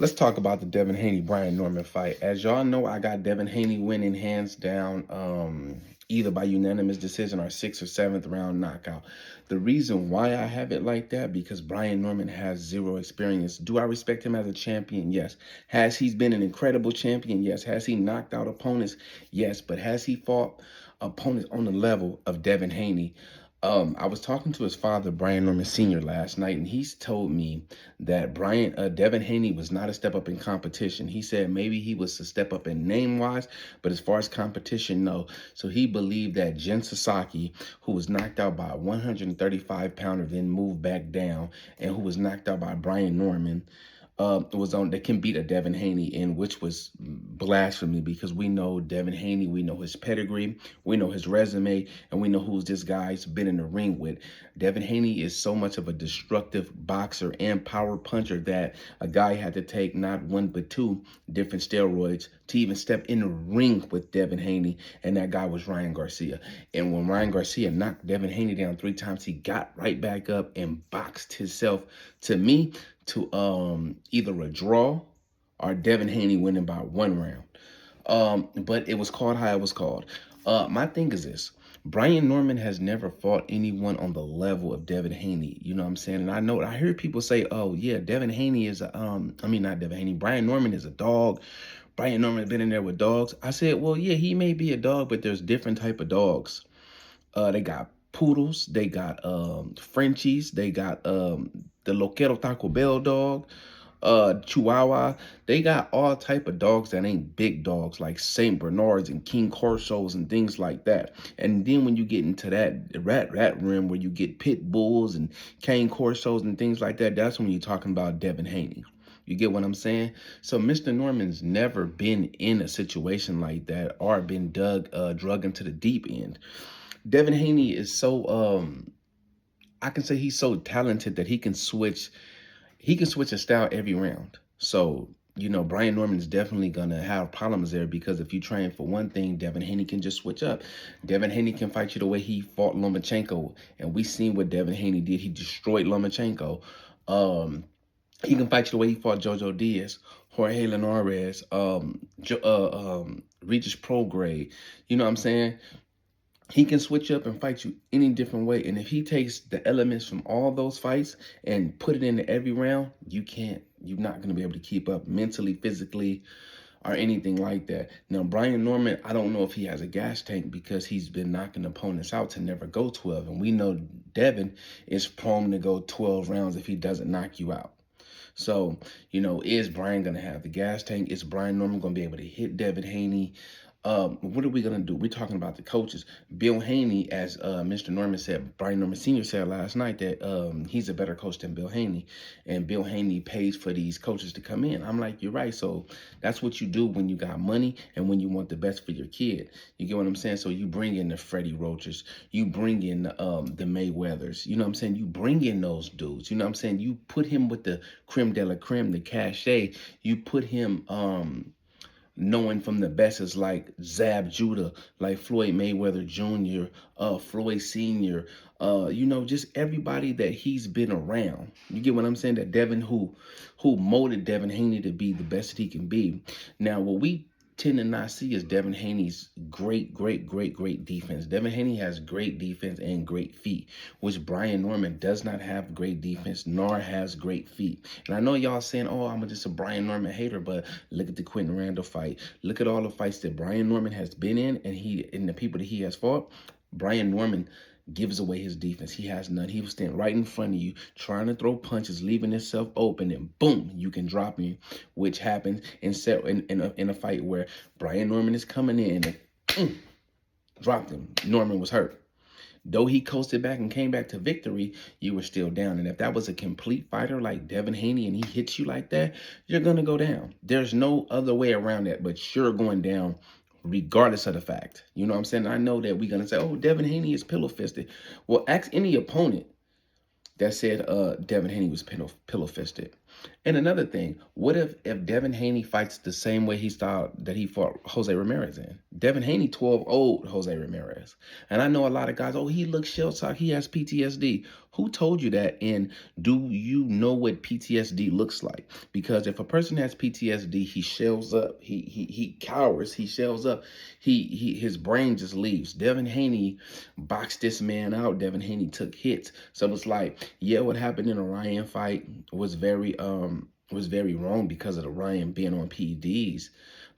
Let's talk about the Devin Haney Brian Norman fight. As y'all know, I got Devin Haney winning hands down, either by unanimous decision or 6th or 7th round knockout. The reason why I have it like that, because Brian Norman has zero experience. Do I respect him as a champion? Yes. Has he been an incredible champion? Yes. Has he knocked out opponents? Yes. But has he fought opponents on the level of Devin Haney? I was talking to his father, Brian Norman Sr., last night, and he's told me that Devin Haney was not a step up in competition. He said maybe he was a step up in name wise, but as far as competition, no. So he believed that Jen Sasaki, who was knocked out by a 135-pounder, then moved back down, and who was knocked out by Brian Norman, was on that can beat a Devin Haney, in which was blasphemy, because we know Devin Haney, we know his pedigree, we know his resume, and we know who's this guy's been in the ring with. Devin Haney is so much of a destructive boxer and power puncher that a guy had to take not one but two different steroids to even step in the ring with Devin Haney, and that guy was Ryan Garcia. And when Ryan Garcia knocked Devin Haney down 3 times, he got right back up and boxed himself, to me, to either a draw or Devin Haney winning by 1 round. But it was called how it was called. My thing is this. Brian Norman has never fought anyone on the level of Devin Haney. You know what I'm saying? And I hear people say, oh, yeah, Devin Haney is not Devin Haney. Brian Norman is a dog. Brian Norman has been in there with dogs. I said, well, yeah, he may be a dog, but there's different type of dogs. They got poodles, they got Frenchies, they got the Loquero Taco Bell dog, Chihuahua. They got all type of dogs that ain't big dogs, like Saint Bernards and King Corsos and things like that. And then when you get into that rat rim where you get pit bulls and King Corsos and things like that, that's when you're talking about Devin Haney. You get what I'm saying? So Mr. Norman's never been in a situation like that or been drug into the deep end. Devin Haney is so I can say he's so talented that he can switch a style every round. So, you know, Brian Norman is definitely gonna have problems there, because if you train for one thing, Devin Haney can just switch up. Devin Haney can fight you the way he fought Lomachenko, and we seen what Devin Haney did. He destroyed Lomachenko. He can fight you the way he fought Jojo Diaz, Jorge Linares, Regis Prograde. You know what I'm saying? He can switch up and fight you any different way. And if he takes the elements from all those fights and put it into every round, you're not going to be able to keep up mentally, physically, or anything like that. Now, Brian Norman, I don't know if he has a gas tank, because he's been knocking opponents out to never go 12. And we know Devin is prone to go 12 rounds if he doesn't knock you out. So, you know, is Brian going to have the gas tank? Is Brian Norman going to be able to hit Devin Haney? What are we going to do? We're talking about the coaches. Bill Haney, as Mr. Norman said, Brian Norman Sr. said last night that he's a better coach than Bill Haney. And Bill Haney pays for these coaches to come in. I'm like, you're right. So that's what you do when you got money and when you want the best for your kid. You get what I'm saying? So you bring in the Freddie Roachers. You bring in the Mayweathers. You know what I'm saying? You bring in those dudes. You know what I'm saying? You put him with the creme de la creme, the cachet. You put him knowing from the best is like Zab Judah, like Floyd Mayweather Jr., Floyd Sr., you know, just everybody that he's been around. You get what I'm saying? That Devin, who molded Devin Haney to be the best that he can be. Now, what we tend to not see is Devin Haney's great defense. Devin Haney has great defense and great feet, which Brian Norman does not have great defense nor has great feet. And I know y'all saying, oh, I'm just a Brian Norman hater, but look at the Quentin Randall fight. Look at all the fights that Brian Norman has been in, and the people that he has fought. Brian Norman gives away his defense. He has none. He will stand right in front of you, trying to throw punches, leaving himself open, and boom, you can drop him, which happens in a fight where Brian Norman is coming in and dropped him. Norman was hurt. Though he coasted back and came back to victory, you were still down. And if that was a complete fighter like Devin Haney and he hits you like that, you're going to go down. There's no other way around that, but you're going down regardless of the fact. You know what I'm saying? I know that we're going to say, oh, Devin Haney is pillow-fisted. Well, ask any opponent that said Devin Haney was pillow-fisted. And another thing, what if Devin Haney fights the same way he thought that he fought Jose Ramirez in? Devin Haney 12-0'd Jose Ramirez. And I know a lot of guys, oh, he looks shell-shocked, he has PTSD. Who told you that? And do you know what PTSD looks like? Because if a person has PTSD, he shells up, he cowers, he shells up, his brain just leaves. Devin Haney boxed this man out. Devin Haney took hits. So it's like, yeah, what happened in a Ryan fight was very wrong because of the Ryan being on PEDs.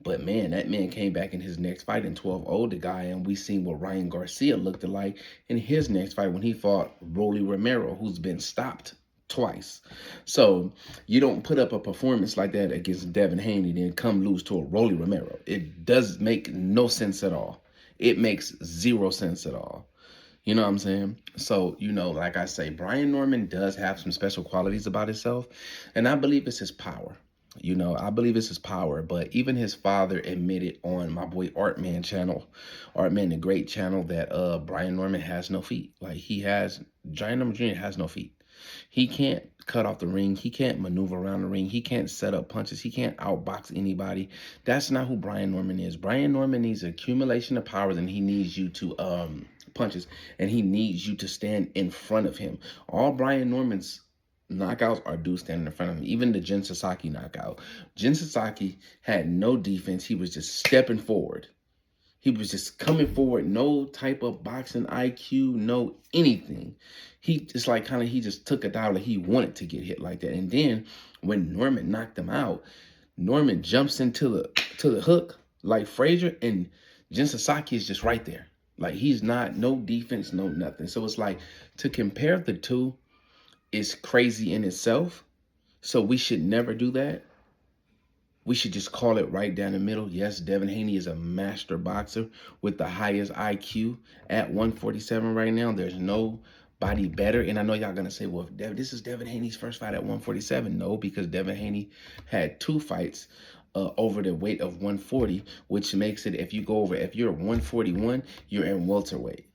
But man, that man came back in his next fight and 12-0'd the guy, and we seen what Ryan Garcia looked like in his next fight when he fought Rolly Romero, who's been stopped twice. So you don't put up a performance like that against Devin Haney, then come lose to a Rolly Romero. It does make no sense at all. It makes zero sense at all. You know what I'm saying? So, like I say, Brian Norman does have some special qualities about himself, and I believe it's his power. I believe it's his power, but even his father admitted on my boy Artman channel, Artman the Great channel, that Brian Norman has no feet. Like Brian Norman Jr. has no feet. He can't cut off the ring. He can't maneuver around the ring. He can't set up punches. He can't outbox anybody. That's not who Brian Norman is. Brian Norman needs accumulation of powers, and he needs you to punches, and he needs you to stand in front of him. All Brian Norman's knockouts are dudes standing in front of him. Even the Jin Sasaki knockout. Jin Sasaki had no defense. He was just stepping forward. He was just coming forward. No type of boxing IQ, no anything. He just took a dive. Like he wanted to get hit like that. And then when Norman knocked him out, Norman jumps into the hook like Frazier, and Jin Sasaki is just right there. Like he's not, no defense, no nothing. So it's like, to compare the two is crazy in itself. So we should never do that. We should just call it right down the middle. Yes, Devin Haney is a master boxer with the highest IQ at 147 right now. There's nobody better. And I know y'all going to say, well, this is Devin Haney's first fight at 147. No, because Devin Haney had 2 fights over the weight of 140, which makes it, if you're 141, you're in welterweight.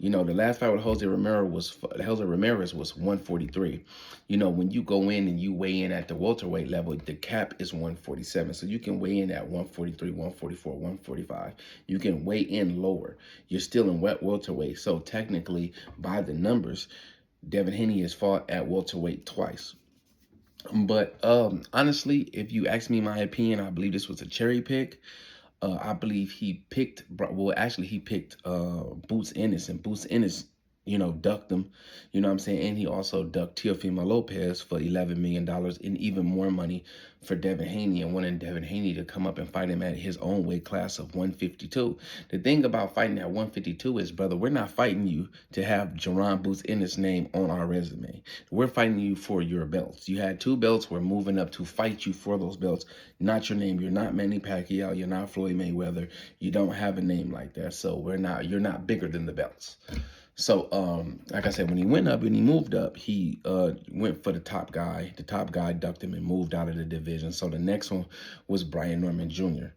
The last fight with Jose Ramirez was 143. When you go in and you weigh in at the welterweight level, the cap is 147. So you can weigh in at 143, 144, 145. You can weigh in lower. You're still in welterweight. So technically, by the numbers, Devin Haney has fought at welterweight twice. But honestly, if you ask me my opinion, I believe this was a cherry pick. I believe he picked Boots Ennis, and Boots Ennis, ducked him, you know what I'm saying? And he also ducked Teofimo Lopez for $11 million and even more money for Devin Haney, and wanting Devin Haney to come up and fight him at his own weight class of 152. The thing about fighting at 152 is, brother, we're not fighting you to have Jerron Boots Ennis' name on our resume. We're fighting you for your belts. You had 2 belts. We're moving up to fight you for those belts, not your name. You're not Manny Pacquiao. You're not Floyd Mayweather. You don't have a name like that. So you're not bigger than the belts. So, like I said, when he went up and he moved up, he went for the top guy. The top guy ducked him and moved out of the division. So the next one was Brian Norman Jr.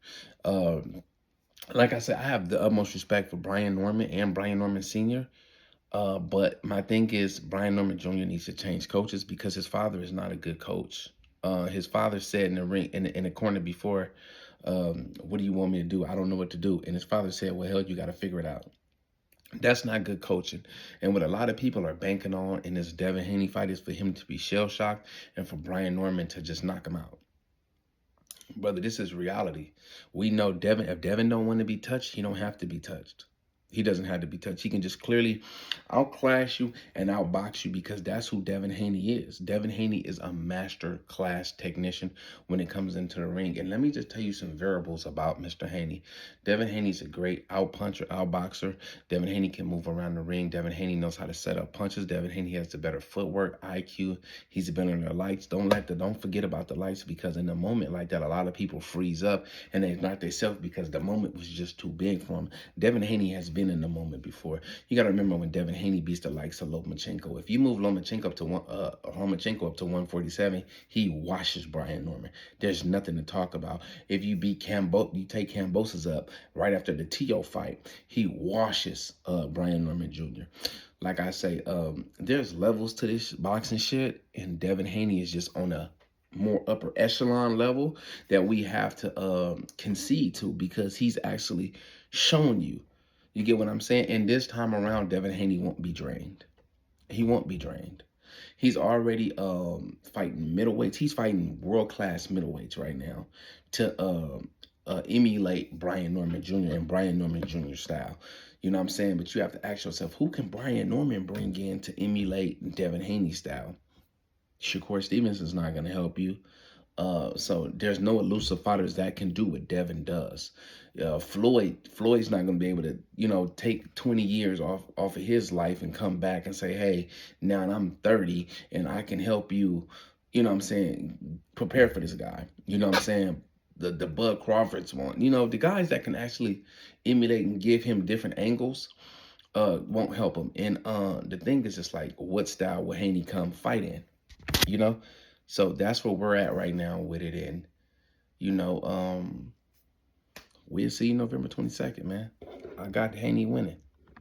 Like I said, I have the utmost respect for Brian Norman and Brian Norman Sr. But my thing is, Brian Norman Jr. needs to change coaches because his father is not a good coach. His father said in the ring, in the corner before, what do you want me to do? I don't know what to do. And his father said, well, hell, you got to figure it out. That's not good coaching. And what a lot of people are banking on in this Devin Haney fight is for him to be shell-shocked and for Brian Norman to just knock him out. Brother, this is reality. We know if Devin don't want to be touched, he don't have to be touched. He doesn't have to be touched. He can just clearly outclass you and outbox you because that's who Devin Haney is. Devin Haney is a master class technician when it comes into the ring. And let me just tell you some variables about Mr. Haney. Devin Haney's a great outpuncher, outboxer. Devin Haney can move around the ring. Devin Haney knows how to set up punches. Devin Haney has the better footwork, IQ. He's been on the lights. Don't forget about the lights, because in a moment like that, a lot of people freeze up and they knock themselves because the moment was just too big for them. Devin Haney has been in the moment before. You got to remember when Devin Haney beats the likes of Lomachenko. If you move Lomachenko up to 147, he washes Brian Norman. There's nothing to talk about. If you beat you take Kambosos up right after the Tio fight, he washes Brian Norman Jr. Like I say, there's levels to this boxing shit, and Devin Haney is just on a more upper echelon level that we have to concede to, because he's actually shown you. You get what I'm saying? And this time around, Devin Haney won't be drained. He won't be drained. He's already fighting middleweights. He's fighting world-class middleweights right now to emulate Brian Norman Jr. and Brian Norman Jr. style. You know what I'm saying? But you have to ask yourself, who can Brian Norman bring in to emulate Devin Haney style? Shakur Stevenson's not going to help you. So there's no elusive fighters that can do what Devin does. Floyd's not going to be able to, take 20 years off of his life and come back and say, hey, now I'm 30 and I can help you, prepare for this guy. You know what I'm saying? The Bud Crawfords one, the guys that can actually emulate and give him different angles won't help him. And the thing is just like, what style will Haney come fight in? you know so that's where we're at right now with it. And you know we'll see you November 22nd, man. I got Haney winning.